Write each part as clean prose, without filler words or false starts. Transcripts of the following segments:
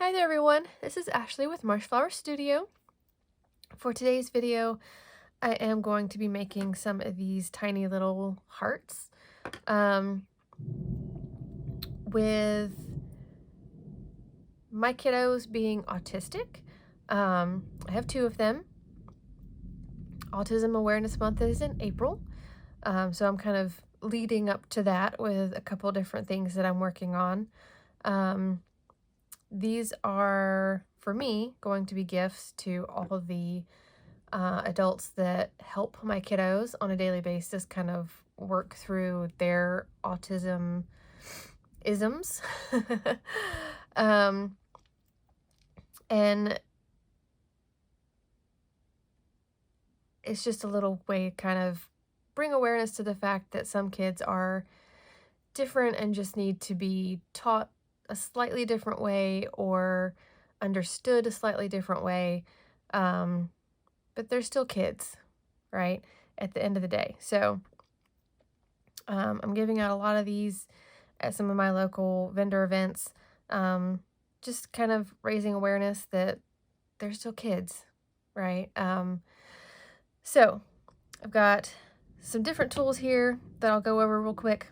Hi there everyone, this is Ashley with Marshflower Studio. For today's video, I am going to be making some of these tiny little hearts. With my kiddos being autistic, I have two of them. Autism Awareness Month is in April, so I'm kind of leading up to that with a couple different things that I'm working on. These are, for me, going to be gifts to all of the adults that help my kiddos on a daily basis kind of work through their autism isms. And it's just a little way to kind of bring awareness to the fact that some kids are different and just need to be taught a slightly different way or understood a slightly different way. But they're still kids, right? At the end of the day. So I'm giving out a lot of these at some of my local vendor events, just kind of raising awareness that they're still kids, right? So I've got some different tools here that I'll go over real quick.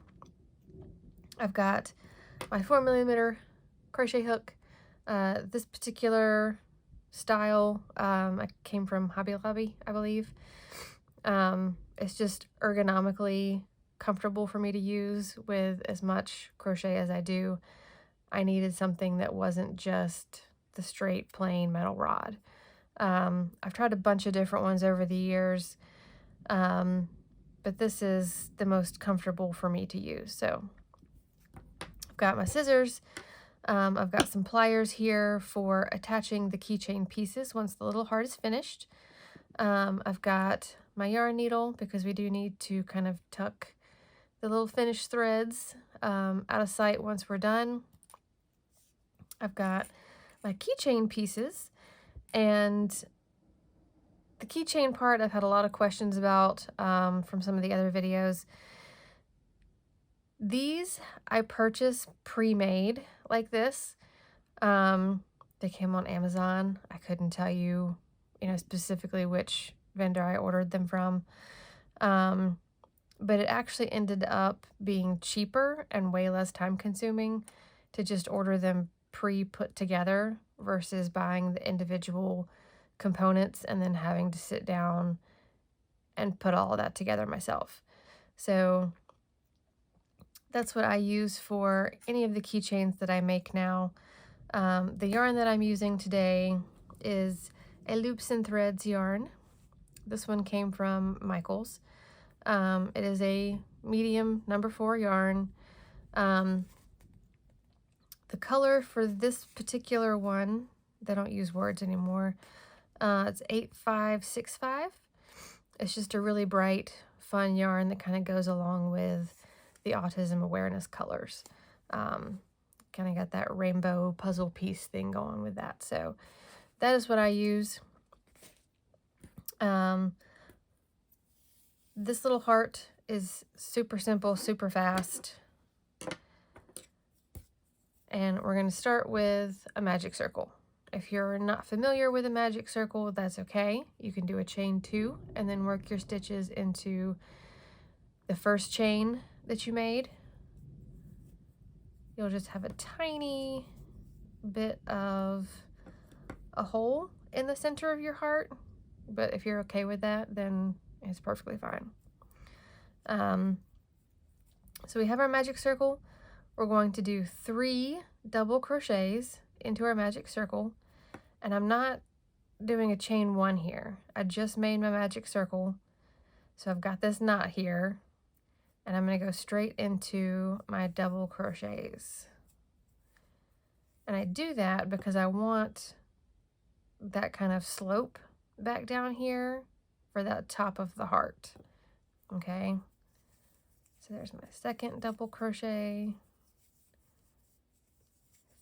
I've got my 4mm crochet hook. This particular style, I came from Hobby Lobby, I believe. It's just ergonomically comfortable for me to use with as much crochet as I do. I needed something that wasn't just the straight plain metal rod. I've tried a bunch of different ones over the years, but this is the most comfortable for me to use. So I've got my scissors. I've got some pliers here for attaching the keychain pieces once the little heart is finished. I've got my yarn needle because we do need to kind of tuck the little finished threads out of sight once we're done. I've got my keychain pieces, and the keychain part I've had a lot of questions about from some of the other videos. These I purchased pre-made like this. They came on Amazon. I couldn't tell you, specifically which vendor I ordered them from. But it actually ended up being cheaper and way less time consuming to just order them pre-put together versus buying the individual components and then having to sit down and put all of that together myself. So that's what I use for any of the keychains that I make now. The yarn that I'm using today is a Loops and Threads yarn. This one came from Michael's. It is a medium number 4 yarn. The color for this particular one, they don't use words anymore. It's 8565. It's just a really bright, fun yarn that kind of goes along with the autism awareness colors. Kind of got that rainbow puzzle piece thing going with that. So that is what I use. This little heart is super simple, super fast. And we're going to start with a magic circle. If you're not familiar with a magic circle, that's okay. You can do a chain 2 and then work your stitches into the first chain that you made. You'll just have a tiny bit of a hole in the center of your heart, but if you're okay with that, then it's perfectly fine. So we have our magic circle. We're going to do 3 double crochets into our magic circle, and I'm not doing a chain 1 here. I just made my magic circle, so I've got this knot here, and I'm going to go straight into my double crochets. And I do that because I want that kind of slope back down here for that top of the heart. Okay, so there's my second double crochet,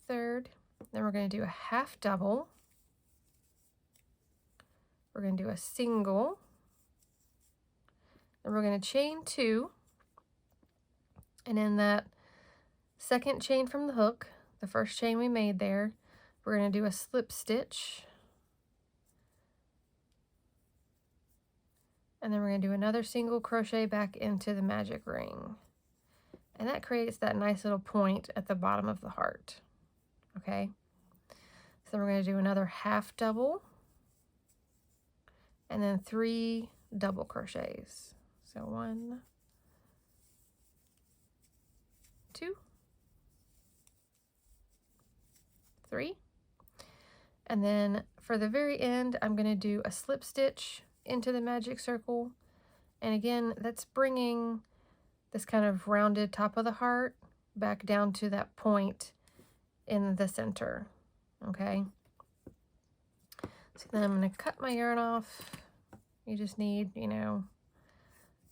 third, then we're going to do a half double, we're going to do a single, then we're going to chain 2, and in that second chain from the hook, the first chain we made there, we're going to do a slip stitch. And then we're going to do another single crochet back into the magic ring. And that creates that nice little point at the bottom of the heart. Okay? So we're going to do another half double. And then 3 double crochets. So 1, 2, 3. And then for the very end, I'm going to do a slip stitch into the magic circle. And again, that's bringing this kind of rounded top of the heart back down to that point in the center. Okay? So then I'm going to cut my yarn off. You just need, you know,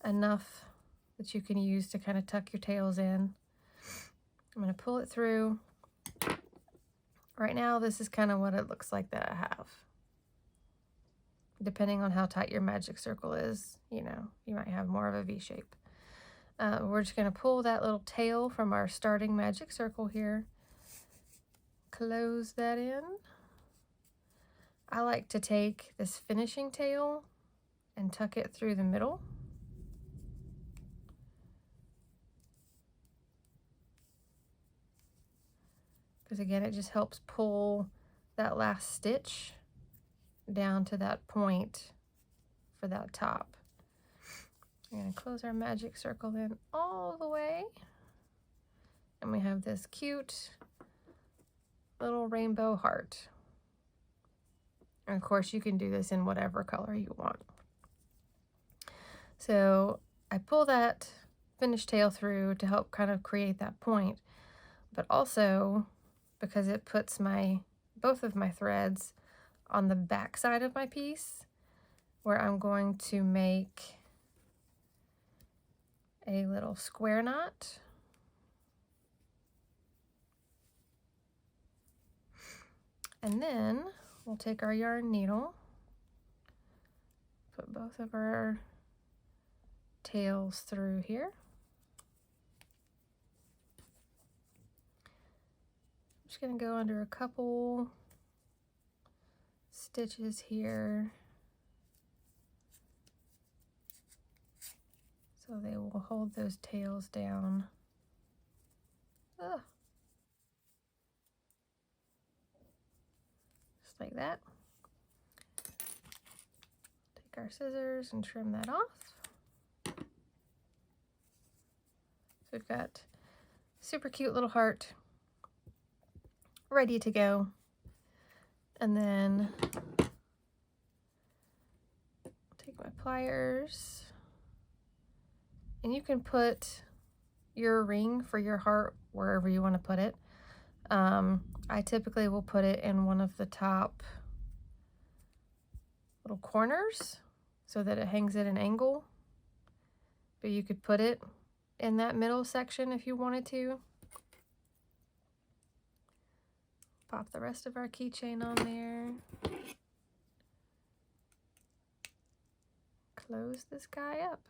enough that you can use to kind of tuck your tails in. I'm going to pull it through. Right now, this is kind of what it looks like that I have. Depending on how tight your magic circle is, you know, you might have more of a V shape. We're just going to pull that little tail from our starting magic circle here. Close that in. I like to take this finishing tail and tuck it through the middle. Because again, it just helps pull that last stitch down to that point for that top. We're going to close our magic circle in all the way. And we have this cute little rainbow heart. And of course, you can do this in whatever color you want. So I pull that finished tail through to help kind of create that point, but also because it puts both of my threads on the back side of my piece, where I'm going to make a little square knot. And then we'll take our yarn needle, put both of our tails through here. I'm just going to go under a couple stitches here so they will hold those tails down. Ugh. Just like that. Take our scissors and trim that off. So we've got super cute little heart ready to go. And then take my pliers, and you can put your ring for your heart wherever you want to put it. I typically will put it in one of the top little corners so that it hangs at an angle, but you could put it in that middle section if you wanted to. Pop the rest of our keychain on there. Close this guy up.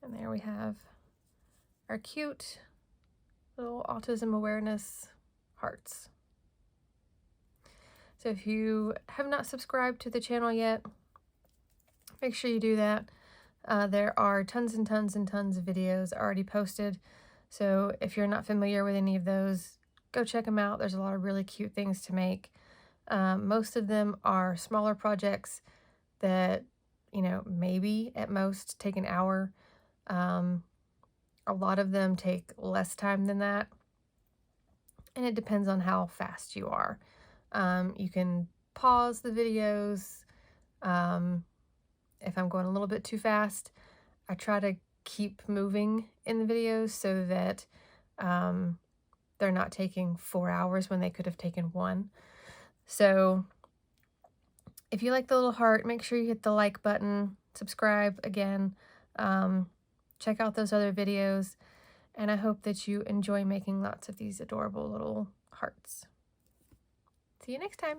And there we have our cute little autism awareness hearts. So if you have not subscribed to the channel yet, make sure you do that. There are tons and tons and tons of videos already posted. So if you're not familiar with any of those, go check them out. There's a lot of really cute things to make. Most of them are smaller projects that, you know, maybe at most take an hour. A lot of them take less time than that. And it depends on how fast you are. You can pause the videos. If I'm going a little bit too fast, I try to keep moving in the videos so that they're not taking 4 hours when they could have taken 1. So if you like the little heart, make sure you hit the like button, subscribe again, check out those other videos, and I hope that you enjoy making lots of these adorable little hearts. See you next time.